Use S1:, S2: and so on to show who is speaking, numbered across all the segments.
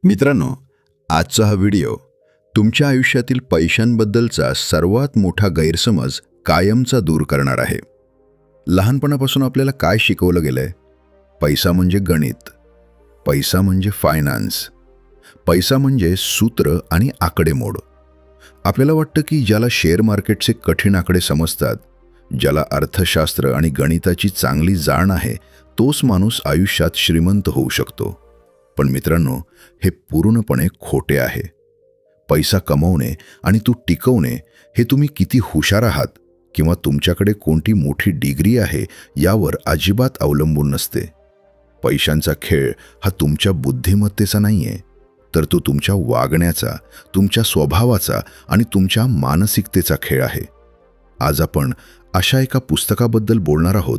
S1: मित्रांनो, आजचा हा व्हिडिओ तुमच्या आयुष्यातील पैशांबद्दलचा सर्वात मोठा गैरसमज कायमचा दूर करणार आहे. लहानपणापासून आपल्याला काय शिकवलं गेलंय? पैसा म्हणजे गणित, पैसा म्हणजे फायनान्स, पैसा म्हणजे सूत्र आणि आकडेमोड. आपल्याला वाटतं की ज्याला शेअर मार्केटचे कठीण आकडे समजतात, ज्याला अर्थशास्त्र आणि गणिताची चांगली जाण आहे, तोच माणूस आयुष्यात श्रीमंत होऊ शकतो. पण मित्रांनो, हे पूर्णपणे खोटे आहे. पैसा कमवणे आणि तो टिकवणे हे तुम्ही किती हुशार आहात किंवा तुमच्याकडे कोणती मोठी डिग्री आहे यावर अजिबात अवलंबून नसते. पैशांचा खेळ हा तुमच्या बुद्धिमत्तेचा नाहीये, तर तो तुमच्या वागण्याचा, तुमच्या स्वभावाचा आणि तुमच्या मानसिकतेचा खेळ आहे. आज आपण अशा एका पुस्तकाबद्दल बोलणार आहोत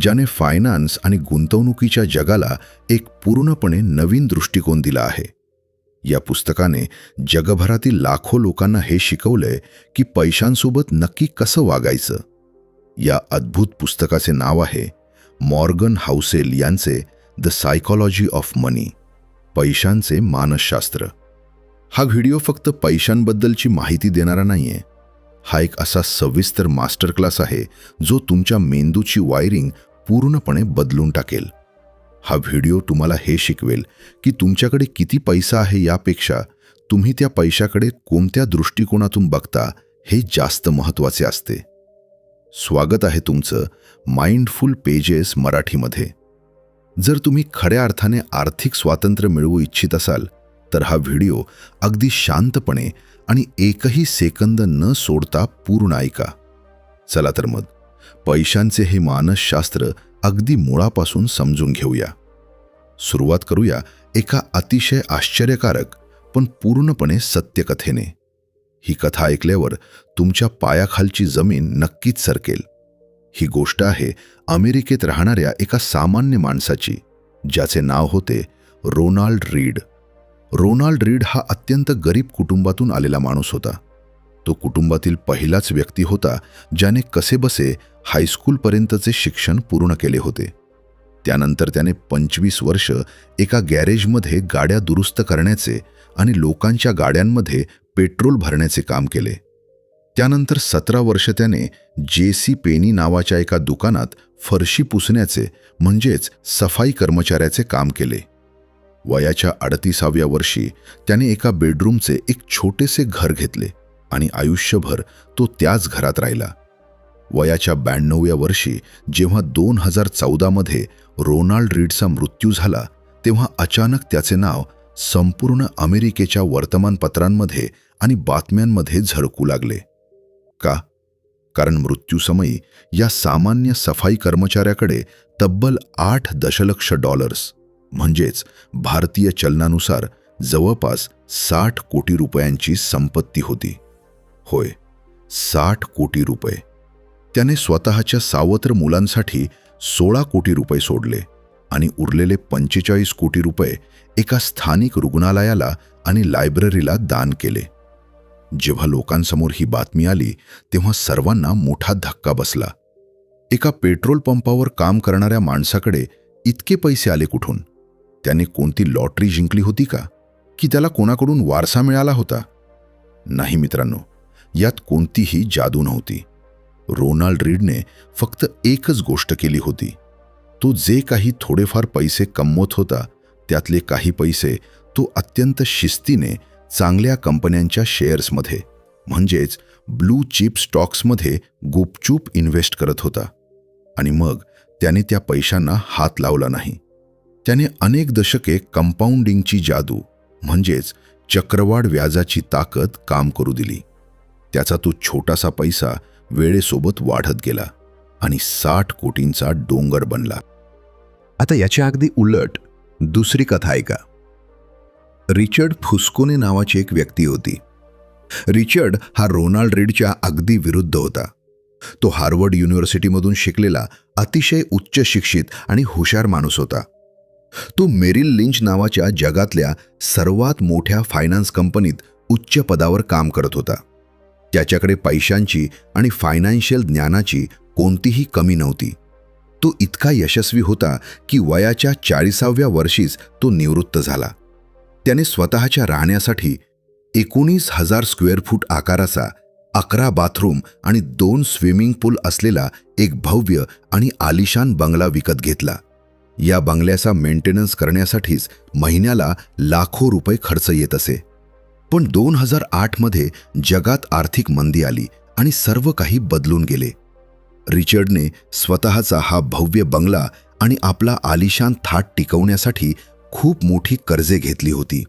S1: ज्याने फायनान्स आणि गुंतवणुकीच्या जगाला एक पूर्णपणे नवीन दृष्टिकोन दिला आहे. या पुस्तकाने जगभरातील लाखो लोकांना हे शिकवलंय की पैशांसोबत नक्की कसं वागायचं. या अद्भुत पुस्तकाचे नाव आहे मॉर्गन हाउसेल यांचे द सायकॉलॉजी ऑफ मनी, पैशांचे मानसशास्त्र. हा व्हिडिओ फक्त पैशांबद्दलची माहिती देणारा नाहीये. हा एक असा सविस्तर मास्टर क्लास आहे जो तुमच्या मेंदूची वायरिंग पूर्णपणे बदलून टाकेल. हा व्हिडिओ तुम्हाला हे शिकवेल की तुमच्याकडे किती पैसा आहे यापेक्षा तुम्ही त्या पैशाकडे कोणत्या दृष्टिकोनातून बघता हे जास्त महत्त्वाचे असते. स्वागत आहे तुमचं माइंडफुल पेजेस मराठीमध्ये. जर तुम्ही खऱ्या अर्थाने आर्थिक स्वातंत्र्य मिळवू इच्छित असाल तर हा व्हिडिओ अगदी शांतपणे आणि एकही सेकंद न सोडता पूर्ण ऐका. चला तर मग पैशांचे हे मानसशास्त्र अगदी मुळापासून समजून घेऊया. सुरुवात करूया एका अतिशय आश्चर्यकारक पण पूर्णपणे सत्य कथेने. ही कथा ऐकल्यावर तुमच्या पायाखालची जमीन नक्कीच सरकेल. ही गोष्ट आहे अमेरिकेत राहणाऱ्या एका सामान्य माणसाची, ज्याचे नाव होते रोनाल्ड रीड. रोनाल्ड रीड हा अत्यंत गरीब कुटुंबातून आलेला माणूस होता. तो कुटुंबातील पहिलाच व्यक्ती होता ज्याने कसेबसे हायस्कूलपर्यंतचे शिक्षण पूर्ण केले होते. त्यानंतर त्याने 25 वर्ष एका गॅरेजमध्ये गाड्या दुरुस्त करण्याचे आणि लोकांच्या गाड्यांमध्ये पेट्रोल भरण्याचे काम केले. त्यानंतर 17 वर्ष त्याने जे.सी. पेनी नावाच्या एका दुकानात फरशी पुसण्याचे म्हणजेच सफाई कर्मचाऱ्याचे काम केले. वयाच्या 38व्या वर्षी त्याने एका बेडरूमचे एक छोटेसे घर घेतले आणि आयुष्यभर तो त्याच घरात राहिला. वयाच्या 92व्या वर्षी जेव्हा 2014 मध्ये रोनाल्ड रीडचा मृत्यू झाला, तेव्हा अचानक त्याचे नाव संपूर्ण अमेरिकेच्या वर्तमानपत्रांमध्ये आणि बातम्यांमध्ये झळकू लागले. का? कारण मृत्यूसमयी या सामान्य सफाई कर्मचाऱ्याकडे तब्बल $8 दशलक्ष म्हणजेच भारतीय चलनानुसार जवळपास 60 कोटी रुपयांची संपत्ती होती. होय, 60 कोटी रुपये. त्याने स्वतःच्या सावत्र मुलांसाठी 16 कोटी रुपये सोडले आणि उरलेले 45 कोटी रुपये एका स्थानिक रुग्णालयाला आणि लायब्ररीला दान केले. जेव्हा लोकांसमोर ही बातमी आली तेव्हा सर्वांना मोठा धक्का बसला. एका पेट्रोल पंपावर काम करणाऱ्या माणसाकडे इतके पैसे आले कुठून? त्याने कोणती लॉटरी जिंकली होती का? की त्याला कोणाकडून वारसा मिळाला होता? नाही मित्रांनो, यात कोणतीही जादू नव्हती. रोनाल्ड रीडने फक्त एकच गोष्ट केली होती. तो जे काही थोडेफार पैसे कमवत होता त्यातले काही पैसे तो अत्यंत शिस्तीने चांगल्या कंपन्यांच्या शेअर्समध्ये म्हणजेच ब्लू चिप स्टॉक्समध्ये गुपचूप इन्व्हेस्ट करत होता. आणि मग त्याने त्या पैशांना हात लावला नाही. त्याने अनेक दशके कंपाऊंडिंगची जादू म्हणजेच चक्रवाढ व्याजाची ताकद काम करू दिली. त्याचा तो छोटासा पैसा वेळेसोबत वाढत गेला आणि 60 कोटींचा डोंगर बनला. आता याच्या अगदी उलट दुसरी कथा ऐका. रिचर्ड फुस्कोने नावाची एक व्यक्ती होती. रिचर्ड हा रोनाल्ड रीडच्या अगदी विरुद्ध होता. तो हार्वर्ड युनिव्हर्सिटीमधून शिकलेला अतिशय उच्च शिक्षित आणि हुशार माणूस होता. तो मेरिल लिंच नावाच्या जगातल्या सर्वात मोठ्या फायनान्स कंपनीत उच्च पदावर काम करत होता. त्याच्याकडे पैशांची आणि फायनान्शियल ज्ञानाची कोणतीही कमी नव्हती. तो इतका यशस्वी होता की वयाच्या 40व्या वर्षीच तो निवृत्त झाला. त्याने स्वतःच्या राहण्यासाठी 19,000 स्क्वेअर फूट आकाराचा 11 बाथरूम आणि 2 स्विमिंग पूल असलेला एक भव्य आणि आलिशान बंगला विकत घेतला. या बंगल्याचा मेंटेनन्स करण्यासाठीच महिन्याला लाखो रुपये खर्च येत असे. पण 2008 मध्ये जगात आर्थिक मंदी आली आणि सर्व काही बदलून गेले. रिचर्डने स्वतःचा हा भव्य बंगला आणि आपला आलिशान थाट टिकवण्यासाठी खूप मोठी कर्जे घेतली होती.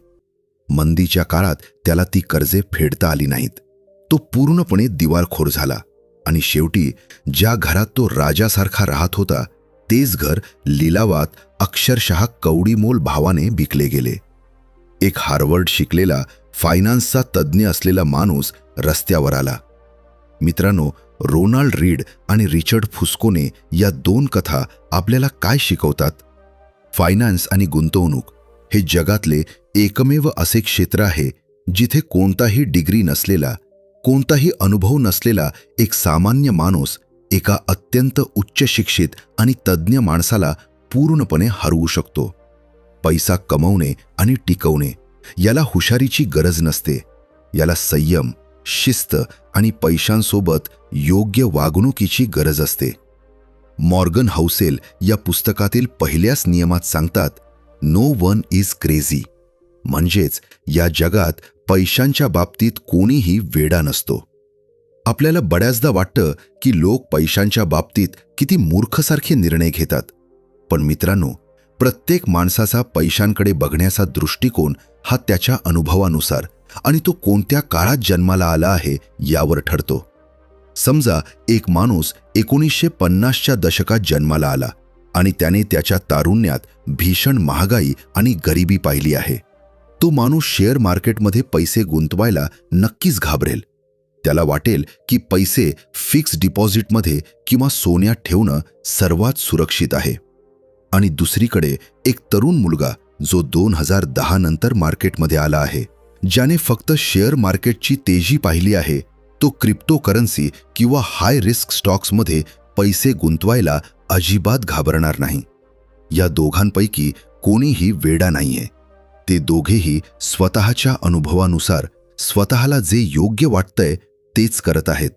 S1: मंदीच्या काळात त्याला ती कर्जे फेडता आली नाहीत. तो पूर्णपणे दिवाळखोर झाला आणि शेवटी ज्या घरात तो राजासारखा राहत होता तेच घर लिलावात अक्षरशः कवडीमोल भावाने विकले गेले. एक हार्वर्ड शिकलेला फायनान्सचा तज्ज्ञ असलेला माणूस रस्त्यावर आला. मित्रांनो, रोनाल्ड रीड आणि रिचर्ड फुस्कोने या 2 कथा आपल्याला काय शिकवतात? फायनान्स आणि गुंतवणूक हे जगातले एकमेव असे क्षेत्र आहे जिथे कोणताही डिग्री नसलेला, कोणताही अनुभव नसलेला एक सामान्य माणूस एका अत्यंत उच्च शिक्षित आणि तज्ज्ञ माणसाला पूर्णपणे हरवू शकतो. पैसा कमवणे आणि टिकवणे याला हुशारीची गरज नसते. याला संयम, शिस्त आणि पैशांसोबत योग्य वागणुकीची गरज असते. मॉर्गन हाउसेल या पुस्तकातील पहिल्याच नियमात सांगतात, नो वन इज क्रेझी, म्हणजेच या जगात पैशांच्या बाबतीत कोणीही वेडा नसतो. आपल्याला बऱ्याचदा वाटतं की लोक पैशांच्या बाबतीत किती मूर्खसारखे निर्णय घेतात. पण मित्रांनो, प्रत्येक माणसाचा पैशांकडे बघण्याचा दृष्टिकोन हा त्याच्या अनुभवानुसार आणि तो कोणत्या काळात जन्माला आला आहे यावर ठरतो. समजा एक माणूस 1950च्या दशकात जन्माला आला आणि त्याने त्याच्या तारुण्यात भीषण महागाई आणि गरिबी पाहिली आहे. तो माणूस शेअर मार्केटमध्ये पैसे गुंतवायला नक्कीच घाबरेल. त्याला वाटेल की पैसे फिक्स डिपॉझिटमध्ये किंवा सोन्यात ठेवणं सर्वात सुरक्षित आहे. आणि दुसरीकडे एक तरुण मुलगा जो 2010 नंतर मार्केटमध्ये आला आहे, ज्याने फक्त शेअर मार्केटची तेजी पाहिली आहे, तो क्रिप्टोकरन्सी किंवा हाय रिस्क स्टॉक्समध्ये पैसे गुंतवायला अजिबात घाबरणार नाही. या दोघांपैकी कोणीही वेडा नाहीये. ते दोघेही स्वतःच्या अनुभवानुसार स्वतःला जे योग्य वाटतंय तेच करत आहेत.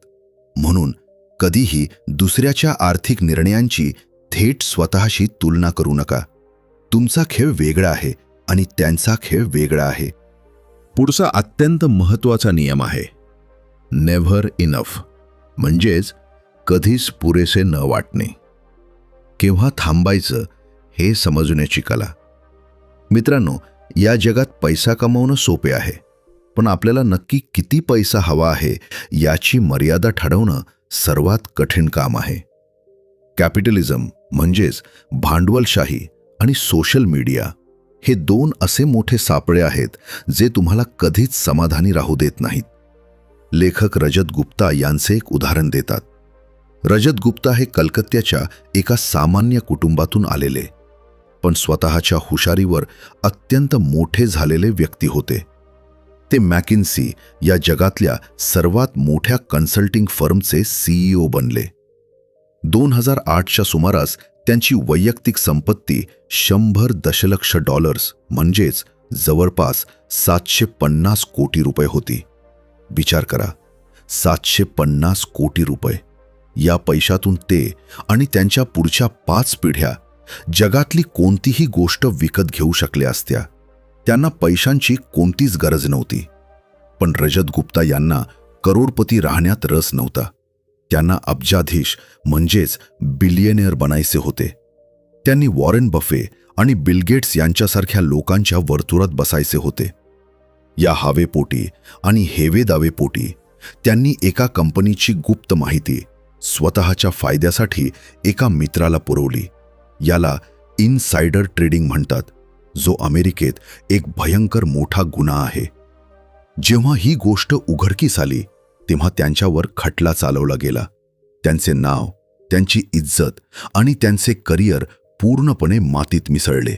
S1: म्हणून कधीही दुसऱ्याच्या आर्थिक निर्णयांची थेट स्वतःशी तुलना करू नका. तुमचा खेळ वेगळा आहे आणि त्यांचा खेळ वेगळा आहे. पुढचा अत्यंत महत्त्वाचा नियम आहे, नेव्हर इनफ, म्हणजेच कधीच पुरेसे न वाटणे. केव्हा थांबायचं हे समजण्याची कला. मित्रांनो, या जगात पैसा कमवणं सोपे आहे, पण आपल्याला नक्की किती पैसा हवा आहे याची मर्यादा ठरवणं सर्वात कठीण काम आहे. कॅपिटलिझम म्हणजेच भांडवलशाही आणि सोशल मीडिया हे 2 असे मोठे सापळे आहेत जे तुम्हाला कधीच समाधानी राहू देत नाहीत. लेखक रजत गुप्ता यांचे एक उदाहरण देतात. रजत गुप्ता हे कलकत्त्याच्या एका सामान्य कुटुंबातून आलेले, पण स्वतःच्या हुशारीवर अत्यंत मोठे झालेले व्यक्ती होते. ते मॅकिन्सी या जगातल्या सर्वात मोठ्या कन्सल्टिंग फर्मचे CEO बनले. 2008च्या सुमारास त्यांची वैयक्तिक संपत्ती $100 दशलक्ष म्हणजेच जवळपास 750 कोटी रुपये होती. विचार करा, 750 कोटी रुपये. या पैशातून ते आणि त्यांच्या पुढच्या 5 पिढ्या जगातली कोणतीही गोष्ट विकत घेऊ शकल्या असत्या. त्यांना पैशांची कोणतीच गरज नव्हती. पण रजत गुप्ता यांना करोडपती राहण्यात रस नव्हता. त्यांना अब्जाधीश म्हणजेच बिलियनेअर बनायचे होते. त्यांनी वॉरेन बफे आणि बिल गेट्स यांच्यासारख्या लोकांच्या वर्तुळात बसायचे होते. या हवेपोटी आणि हेवेदावेपोटी त्यांनी एका कंपनीची गुप्त माहिती स्वतःच्या फायद्यासाठी एका मित्राला पुरवली. याला इनसाइडर ट्रेडिंग म्हणतात, जो अमेरिकेत एक भयंकर मोठा गुन्हा आहे. जेव्हा ही गोष्ट उघडकीस आली तेव्हा त्यांच्यावर खटला चालवला गेला. त्यांचे नाव, त्यांची इज्जत आणि त्यांचे करिअर पूर्णपणे मातीत मिसळले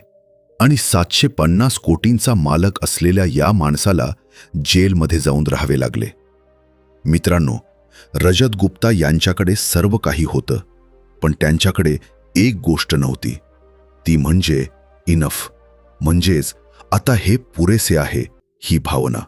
S1: आणि 750 कोटींचा मालक असलेल्या या माणसाला जेलमध्ये जाऊन राहावे लागले. मित्रांनो, रजत गुप्ता यांच्याकडे सर्व काही होतं, पण त्यांच्याकडे एक गोष्ट नव्हती. ती म्हणजे इनफ, म्हणजेच आता हे पुरेसे आहे ही भावना.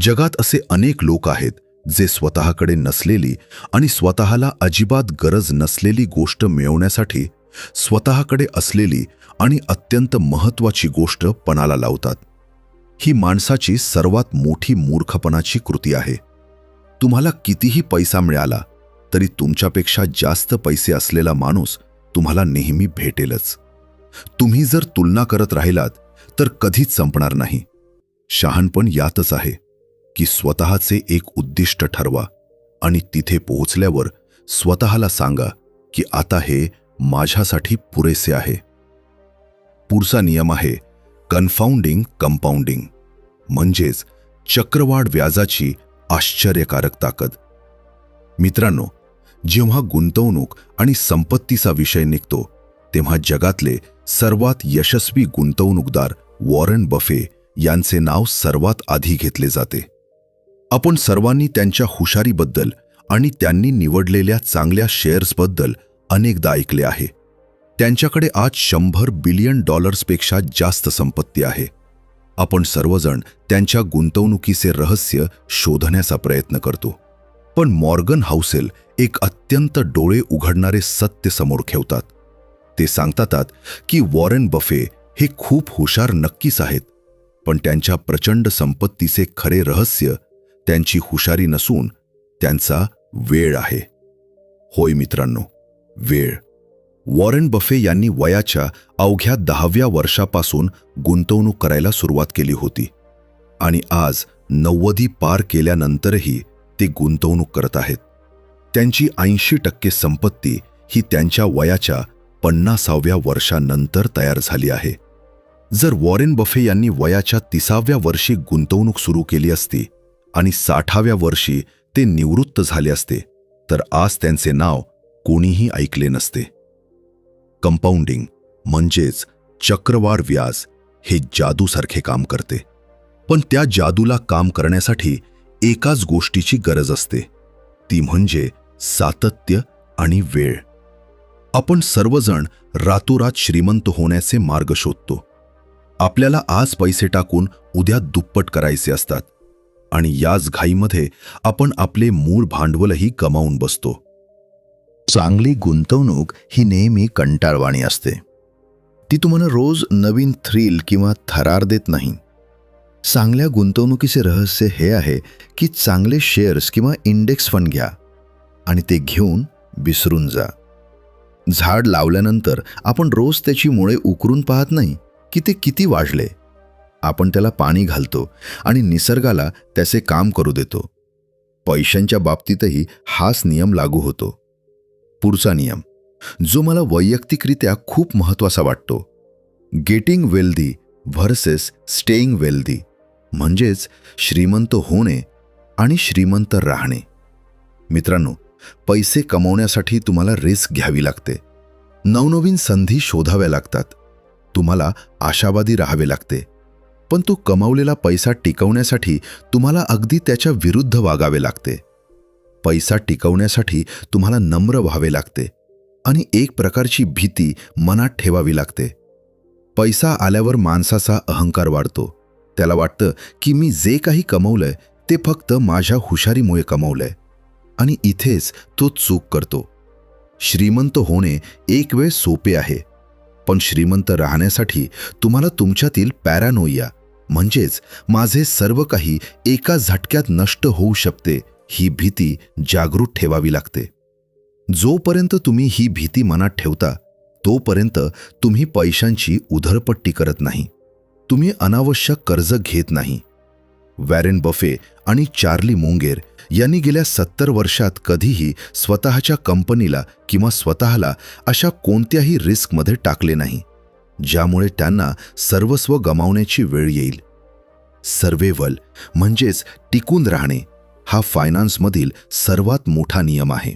S1: जगात असे अनेक लोक आहेत जे स्वतःकडे नसलेली आणि स्वतःला अजिबात गरज नसलेली गोष्ट मिळवण्यासाठी स्वतःकडे असलेली आणि अत्यंत महत्त्वाची गोष्ट पणाला लावतात. ही माणसाची सर्वात मोठी मूर्खपणाची कृती आहे. तुम्हाला कितीही पैसा मिळाला तरी तुमच्यापेक्षा जास्त पैसे असलेला माणूस तुम्हाला नेहमी भेटेलच. तुम्ही जर तुलना करत राहिलात तर कधीच संपणार नाही. शहाणपण यातच आहे की स्वतःचे एक उद्दिष्ट ठरवा आणि तिथे पोहोचल्यावर स्वतःला सांगा की आता हे माझ्यासाठी पुरेसे आहे. पुढचा नियम आहे कन्फाउंडिंग कंपाऊंडिंग, म्हणजेच चक्रवाढ व्याजाची आश्चर्यकारक ताकद. मित्रांनो, जेव्हा गुंतवणूक आणि संपत्तीचा विषय निघतो तेव्हा जगातले सर्वात यशस्वी गुंतवणूकदार वॉरेन बफे यांचे नाव सर्वात आधी घेतले जाते. आपण सर्वांनी त्यांच्या हुशारीबद्दल आणि त्यांनी निवडलेल्या चांगल्या शेअर्सबद्दल अनेकदा ऐकले आहे. त्यांच्याकडे आज $100 बिलियन पेक्षा जास्त संपत्ती आहे. आपण सर्वजण त्यांच्या गुंतवणुकीचे रहस्य शोधण्याचा प्रयत्न करतो. पण मॉर्गन हाउसेल एक अत्यंत डोळे उघडणारे सत्य समोर ठेवतात. ते सांगतात की वॉरेन बफे हे खूप हुशार नक्कीच आहेत, पण त्यांच्या प्रचंड संपत्तीचे खरे रहस्य त्यांची हुशारी नसून त्यांचा वेळ आहे. होय मित्रांनो, वेळ. वॉरेन बफे यांनी वयाच्या अवघ्या 10व्या वर्षापासून गुंतवणूक करायला सुरुवात केली होती आणि आज 90 पार केल्यानंतरही ते गुंतवणूक करत आहेत. त्यांची 80% संपत्ती ही त्यांच्या वयाच्या 50व्या वर्षानंतर तयार झाली आहे. जर वॉरेन बफे यांनी वयाच्या 30व्या वर्षी गुंतवणूक सुरू केली असती आणि 60व्या वर्षी ते निवृत्त झाले असते तर आज त्यांचे नाव कोणीही ऐकले नसते. कंपाऊंडिंग म्हणजेच चक्रवाढ व्याज हे जादूसारखे काम करते. पण त्या जादूला काम करण्यासाठी एकाच गोष्टीची गरज असते, ती म्हणजे सातत्य आणि वेळ. आपण सर्वजण रातोरात श्रीमंत होण्याचे मार्ग शोधतो. आपल्याला आज पैसे टाकून उद्या दुप्पट करायचे असतात आणि याच घाईमध्ये आपण आपले मूळ भांडवलही गमावून बसतो. चांगली गुंतवणूक ही नेहमी कंटाळवाणी असते. ती तुम्हाला रोज नवीन थ्रिल किंवा थरार देत नाही. चांगल्या गुंतवणुकीचे रहस्य हे आहे की चांगले शेअर्स किंवा इंडेक्स फंड घ्या आणि ते घेऊन विसरून जा. झाड लावल्यानंतर आपण रोज त्याची मुळे उकरून पाहत नाही की ते किती वाढले. आपण त्याला पाणी घालतो आणि निसर्गाला त्याचे काम करू देतो. पैशांच्या बाबतीतही हाच नियम लागू होतो. पुढचा नियम, जो मला वैयक्तिकरित्या खूप महत्त्वाचा वाटतो, getting wealthy versus staying wealthy, म्हणजेच श्रीमंत होणे आणि श्रीमंत राहणे. मित्रांनो, पैसे कमवण्यासाठी तुम्हाला रिस्क घ्यावी लागते. नवनवीन संधी शोधाव्या लागतात. तुम्हाला आशावादी राहावे लागते. पण तो कमावलेला पैसा टिकवण्यासाठी तुम्हाला अगदी त्याच्या विरुद्ध वागावे लागते. पैसा टिकवण्यासाठी तुम्हाला नम्र व्हावे लागते आणि एक प्रकारची भीती मनात ठेवावी लागते. पैसा आल्यावर माणसाचा अहंकार वाढतो. त्याला वाटतं की मी जे काही कमवलंय ते फक्त माझ्या हुशारीमुळे कमवलंय आणि इथेच तो चूक करतो. श्रीमंत होणे एक वेळ सोपे आहे, पण श्रीमंत राहण्यासाठी तुम्हाला तुमच्यातील पॅरानोइया म्हणजेच माझे सर्व काही एका झटक्यात नष्ट होऊ शकते ही भीती जागृत ठेवावी लागते. जोपर्यंत तुम्ही ही भीती मनात ठेवता तोपर्यंत तुम्ही पैशांची उधळपट्टी करत नाही. तुम्ही अनावश्यक कर्ज घेत नाही. वॉरेन बफे आणि चार्ली मुंगेर यांनी गेल्या 70 वर्षात कधीही स्वतःच्या कंपनीला किंवा स्वतःला अशा कोणत्याही रिस्कमध्ये टाकले नाही ज्यामुळे त्यांना सर्वस्व गमावण्याची वेळ येईल. सर्व्हायव्हल म्हणजेच टिकून राहणे हा फायनान्समधील सर्वात मोठा नियम आहे.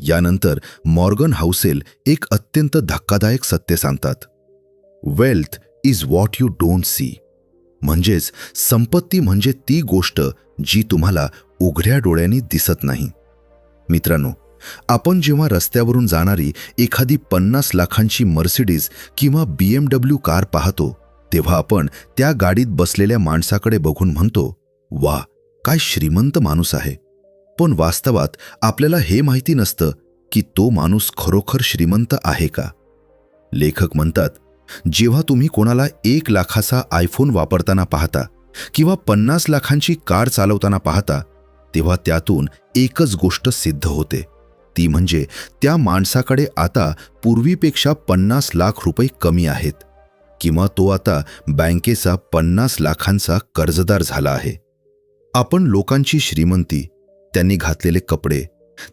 S1: यानंतर मॉर्गन हाउसेल एक अत्यंत धक्कादायक सत्य सांगतात. Wealth is what you don't see, म्हणजेच संपत्ती म्हणजे ती गोष्ट जी तुम्हाला उघड्या डोळ्यांनी दिसत नाही. मित्रांनो, आपण जेव्हा रस्त्यावरून जाणारी एखादी 50 लाखांची मर्सिडीज किंवा BMW कार पाहतो तेव्हा आपण त्या गाडीत बसलेल्या माणसाकडे बघून म्हणतो, वा, काय श्रीमंत माणूस आहे. पण वास्तवात आपल्याला हे माहिती नसतं की तो माणूस खरोखर श्रीमंत आहे का. लेखक म्हणतात, जेव्हा तुम्ही कोणाला 1 लाखाचा आयफोन वापरताना पाहता किंवा 50 लाखांची कार चालवताना पाहता, तेव्हा त्यातून एकच गोष्ट सिद्ध होते, ती म्हणजे त्या माणसाकडे आता पूर्वीपेक्षा 50 लाख रुपये कमी आहेत, किंवा तो आता बँकेचा 50 लाखांचा कर्जदार झाला आहे. आपण लोकांची श्रीमंती, त्यांनी घातलेले कपडे,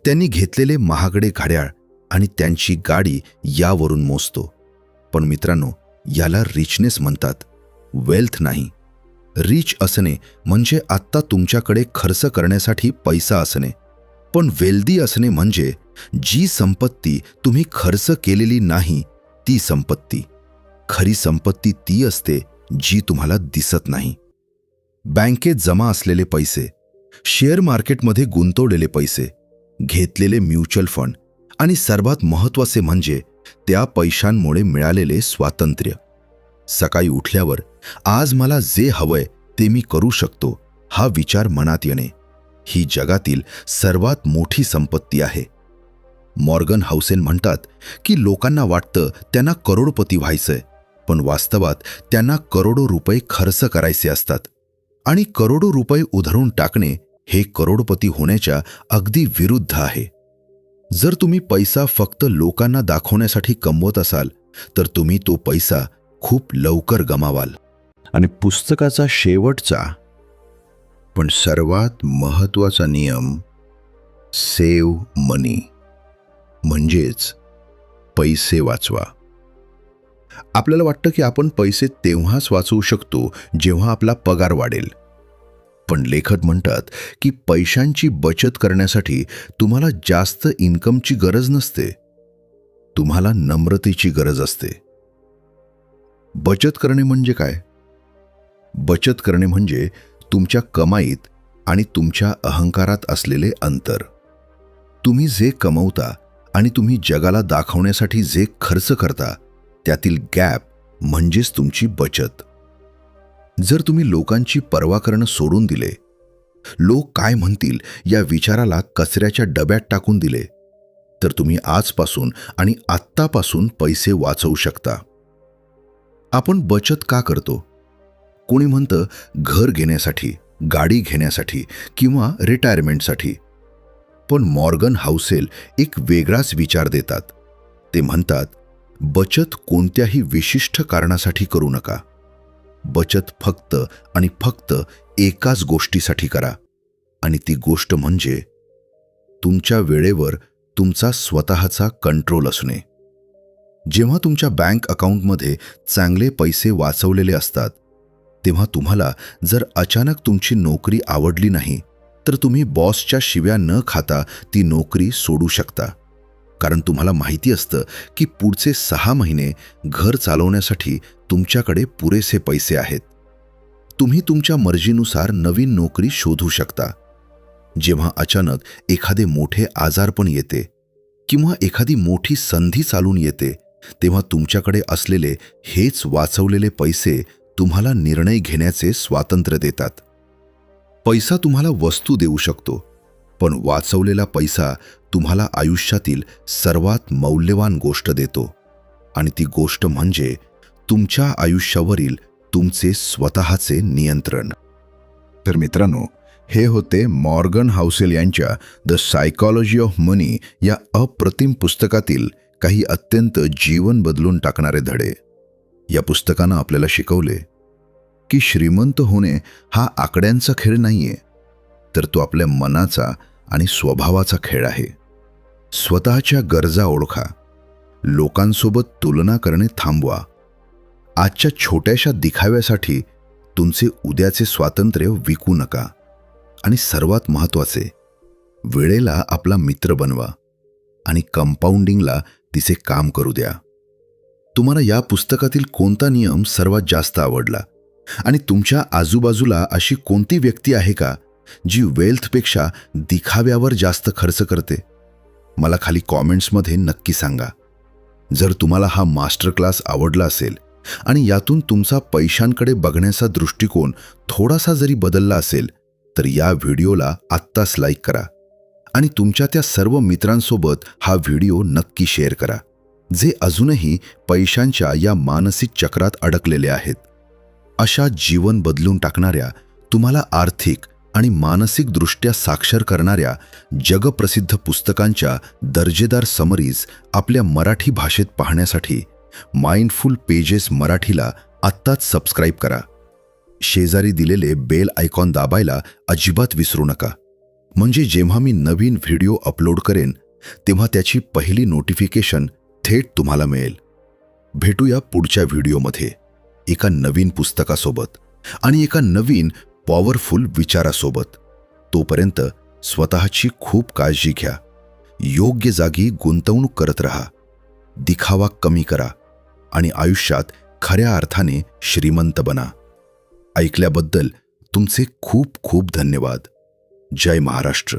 S1: त्यांनी घेतलेले महागडे घड्याळ आणि त्यांची गाडी यावरून मोजतो. पण मित्रांनो, याला रिचनेस म्हणतात, वेल्थ नाही. रिच असणे म्हणजे आत्ता तुमच्याकडे खर्च करण्यासाठी पैसा असणे, पण वेल्दी असणे म्हणजे जी संपत्ती तुम्ही खर्च केलेली नाही ती संपत्ती. खरी संपत्ती ती असते जी तुम्हाला दिसत नाही. बँकेत जमा असलेले पैसे, शेअर मार्केटमध्ये गुंतवलेले पैसे, घेतलेले म्युच्युअल फंड आणि सर्वात महत्त्वाचे म्हणजे त्या पैशांमुळे मिळालेले स्वातंत्र्य. सकाळी उठल्यावर आज मला जे हवंय ते मी करू शकतो हा विचार मनात येणे, ही जगातील सर्वात मोठी संपत्ती आहे. मॉर्गन हाउसेल म्हणतात की लोकांना वाटतं त्यांना करोडपती व्हायचंय, पण वास्तवात त्यांना करोडो रुपये खर्च करायचे असतात. आणि करोडो रुपये उधळून टाकणे हे करोडपती होण्याच्या अगदी विरुद्ध आहे. जर तुम्ही पैसा फक्त लोकांना दाखवण्यासाठी कमवत असाल तर तुम्ही तो पैसा खूप लवकर गमावाल. आणि पुस्तकाचा शेवटचा पण सर्वात महत्त्वाचा नियम, सेव्ह मनी, म्हणजेच पैसे वाचवा. आपल्याला वाटतं की आपण पैसे तेव्हाच वाचवू शकतो जेव्हा आपला पगार वाढेल. पण लेखक म्हणतात की पैशांची बचत करण्यासाठी तुम्हाला जास्त इन्कमची गरज नसते, तुम्हाला नम्रतेची गरज असते. बचत करणे म्हणजे काय? बचत करणे म्हणजे तुमच्या कमाईत आणि तुमच्या अहंकारात असलेले अंतर. तुम्ही जे कमवता आणि तुम्ही जगाला दाखवण्यासाठी जे खर्च करता त्यातील गॅप म्हणजेच तुमची बचत. जर तुम्ही लोकांची पर्वा करणं सोडून दिले, लोक काय म्हणतील या विचाराला कचऱ्याच्या डब्यात टाकून दिले, तर तुम्ही आजपासून आणि आत्तापासून पैसे वाचवू शकता. आपण बचत का करतो? कोणी म्हणतं घर घेण्यासाठी, गाडी घेण्यासाठी किंवा रिटायरमेंटसाठी. पण मॉर्गन हाउसेल एक वेगळाच विचार देतात. ते म्हणतात, बचत कोणत्याही विशिष्ट कारणासाठी करू नका. बचत फक्त आणि फक्त एकाच गोष्टीसाठी करा, आणि ती गोष्ट म्हणजे तुमच्या वेळेवर तुमचा स्वतःचा कंट्रोल असणे. जेव्हा तुमच्या बँक अकाउंटमध्ये चांगले पैसे वाचवलेले असतात, तेव्हा तुम्हाला जर अचानक तुमची नोकरी आवडली नाही तर तुम्ही बॉसच्या शिव्या न खाता ती नोकरी सोडू शकता. कारण तुम्हाला माहिती असतं की पुढचे 6 महिने घर चालवण्यासाठी तुमच्याकडे पुरेसे पैसे आहेत. तुम्ही तुमच्या मर्जीनुसार नवीन नोकरी शोधू शकता. जेव्हा अचानक एखादे मोठे आजारपण येते किंवा एखादी मोठी संधी चालून येते, तेव्हा तुमच्याकडे असलेले हेच वाचवलेले पैसे तुम्हाला निर्णय घेण्याचे स्वातंत्र्य देतात. पैसा तुम्हाला वस्तू देऊ शकतो, पण वाचवलेला पैसा तुम्हाला आयुष्यातील सर्वात मौल्यवान गोष्ट देतो, आणि ती गोष्ट म्हणजे तुमच्या आयुष्यावरील तुमचे स्वतःचे नियंत्रण. तर मित्रांनो, हे होते मॉर्गन हाउसेल यांच्या द सायकॉलॉजी ऑफ मनी या अप्रतिम पुस्तकातील काही अत्यंत जीवन बदलून टाकणारे धडे. या पुस्तकानं आपल्याला शिकवले की श्रीमंत होणे हा आकड्यांचा खेळ नाहीये, तर तो आपल्या मनाचा आणि स्वभावाचा खेळ आहे. स्वतःच्या गरजा ओळखा, लोकांसोबत तुलना करणे थांबवा, आजच्या छोट्याशा दिखाव्यासाठी तुमचे उद्याचे स्वातंत्र्य विकू नका, आणि सर्वात महत्त्वाचे, वेळेला आपला मित्र बनवा आणि कंपाऊंडिंगला तिचे काम करू द्या. तुम्हाला या पुस्तकातील कोणता नियम सर्वात जास्त आवडला, आणि तुमच्या आजूबाजूला अशी कोणती व्यक्ती आहे का जी वेल्थपेक्षा दिखाव्यावर जास्त खर्च करते? मला खाली कॉमेंट्समध्ये नक्की सांगा. जर तुम्हाला हा मास्टर क्लास आवडला असेल आणि यातून तुमचा पैशांकडे बघण्याचा दृष्टिकोन थोडासा जरी बदलला असेल तर या व्हिडिओला आत्ताच लाईक करा आणि तुमच्या त्या सर्व मित्रांसोबत हा व्हिडिओ नक्की शेअर करा जे अजूनही पैशांच्या या मानसिक चक्रात अडकलेले आहेत. अशा जीवन बदलून टाकणाऱ्या, तुम्हाला आर्थिक आणि मानसिकदृष्ट्या साक्षर करणाऱ्या जगप्रसिद्ध पुस्तकांच्या दर्जेदार समरीज आपल्या मराठी भाषेत पाहण्यासाठी माइंडफुल पेजेस मराठीला आत्ताच सबस्क्राईब करा. शेजारी दिलेले बेल आयकॉन दाबायला अजिबात विसरू नका, म्हणजे जेव्हा मी नवीन व्हिडिओ अपलोड करेन तेव्हा त्याची पहिली नोटिफिकेशन थेट तुम्हाला मिळेल. भेटूया पुढच्या व्हिडिओमध्ये एका नवीन पुस्तकासोबत आणि एका नवीन पॉवरफुल विचारासोबत. तोपर्यंत स्वतःची खूप काळजी घ्या, योग्य जागी गुंतवणूक करत राहा, दिखावा कमी करा आणि आयुष्यात खऱ्या अर्थाने श्रीमंत बना. ऐकल्याबद्दल तुमचे खूप खूप धन्यवाद. जय महाराष्ट्र.